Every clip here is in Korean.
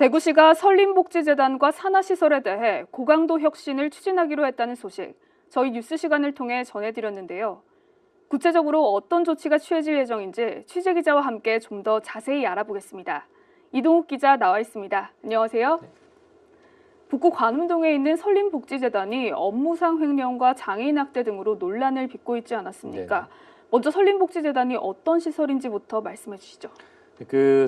대구시가 설림복지재단과 산하시설에 대해 고강도 혁신을 추진하기로 했다는 소식, 저희 뉴스 시간을 통해 전해드렸는데요. 구체적으로 어떤 조치가 취해질 예정인지 취재기자와 함께 좀 더 자세히 알아보겠습니다. 이동욱 기자 나와 있습니다. 안녕하세요. 북구 관음동에 있는 설림복지재단이 업무상 횡령과 장애인 학대 등으로 논란을 빚고 있지 않았습니까? 먼저 설림복지재단이 어떤 시설인지부터 말씀해 주시죠.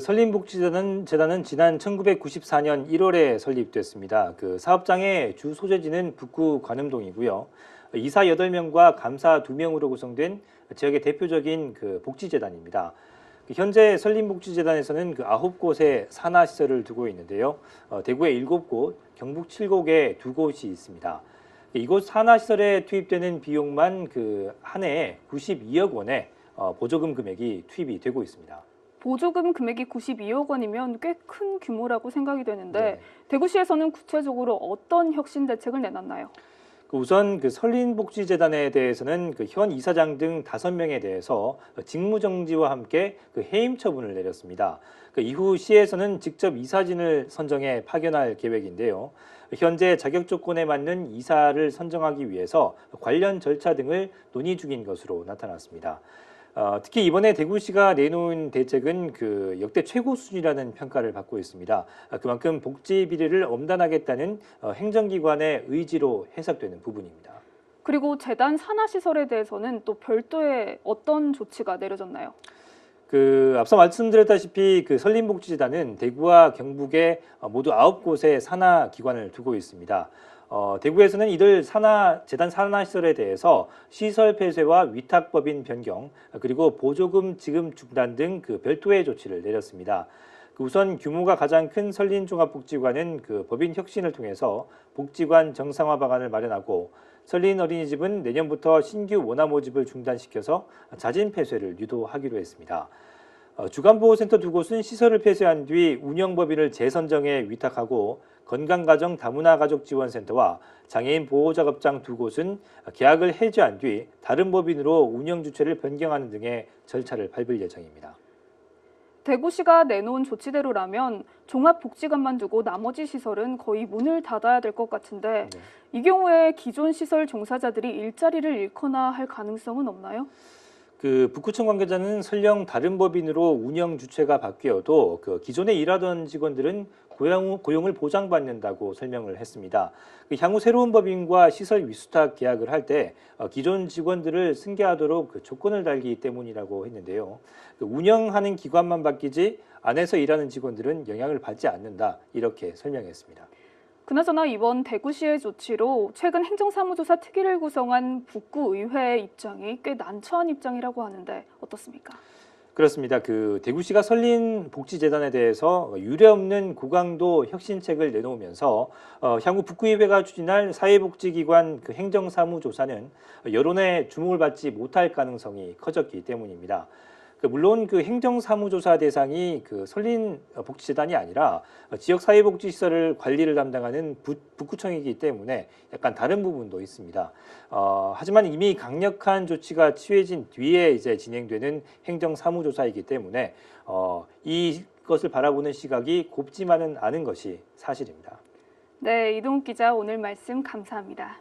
설림복지재단은 지난 1994년 1월에 설립됐습니다. 사업장의 주 소재지는 북구 관음동이고요. 이사 8명과 감사 2명으로 구성된 지역의 대표적인 복지재단입니다. 현재 설림복지재단에서는 9곳의 산하시설을 두고 있는데요. 대구에 7곳, 경북 7곳에 2곳이 있습니다. 이곳 산하시설에 투입되는 비용만 한 해에 92억 원의 보조금 금액이 투입이 되고 있습니다. 보조금 금액이 92억 원이면 꽤 큰 규모라고 생각이 되는데 네. 대구시에서는 구체적으로 어떤 혁신 대책을 내놨나요? 우선 설림복지재단에 대해서는 현 이사장 등 5명에 대해서 직무정지와 함께 해임 처분을 내렸습니다. 이후 시에서는 직접 이사진을 선정해 파견할 계획인데요. 현재 자격 조건에 맞는 이사를 선정하기 위해서 관련 절차 등을 논의 중인 것으로 나타났습니다. 특히 이번에 대구시가 내놓은 대책은 역대 최고 수준이라는 평가를 받고 있습니다. 그만큼 복지 비리를 엄단하겠다는 행정기관의 의지로 해석되는 부분입니다. 그리고 재단 산하시설에 대해서는 또 별도의 어떤 조치가 내려졌나요? 앞서 말씀드렸다시피 설림복지재단은 대구와 경북에 모두 9곳의 산하기관을 두고 있습니다. 대구에서는 이들 재단 산하시설에 대해서 시설 폐쇄와 위탁법인 변경, 그리고 보조금 지급 중단 등 별도의 조치를 내렸습니다. 우선 규모가 가장 큰 설린종합복지관은 법인 혁신을 통해서 복지관 정상화 방안을 마련하고, 설린 어린이집은 내년부터 신규 원화 모집을 중단시켜서 자진 폐쇄를 유도하기로 했습니다. 주간보호센터 2곳은 시설을 폐쇄한 뒤 운영법인을 재선정해 위탁하고, 건강가정 다문화가족지원센터와 장애인 보호작업장 2곳은 계약을 해지한 뒤 다른 법인으로 운영 주체를 변경하는 등의 절차를 밟을 예정입니다. 대구시가 내놓은 조치대로라면 종합복지관만 두고 나머지 시설은 거의 문을 닫아야 될 것 같은데 이 경우에 기존 시설 종사자들이 일자리를 잃거나 할 가능성은 없나요? 북구청 관계자는 설령 다른 법인으로 운영 주체가 바뀌어도 기존에 일하던 직원들은 고용을 보장받는다고 설명을 했습니다. 향후 새로운 법인과 시설 위수탁 계약을 할 때 기존 직원들을 승계하도록 조건을 달기 때문이라고 했는데요. 운영하는 기관만 바뀌지 안에서 일하는 직원들은 영향을 받지 않는다, 이렇게 설명했습니다. 그나저나 이번 대구시의 조치로 최근 행정사무조사 특위를 구성한 북구의회의 입장이 꽤 난처한 입장이라고 하는데 어떻습니까? 그렇습니다. 대구시가 설린 복지재단에 대해서 유례없는 고강도 혁신책을 내놓으면서 향후 북구의회가 추진할 사회복지기관 행정사무조사는 여론의 주목을 받지 못할 가능성이 커졌기 때문입니다. 물론 행정사무조사 대상이 설린 복지재단이 아니라 지역 사회복지시설을 관리를 담당하는 북구청이기 때문에 약간 다른 부분도 있습니다. 하지만 이미 강력한 조치가 취해진 뒤에 진행되는 행정사무조사이기 때문에 이것을 바라보는 시각이 곱지만은 않은 것이 사실입니다. 네, 이동욱 기자 오늘 말씀 감사합니다.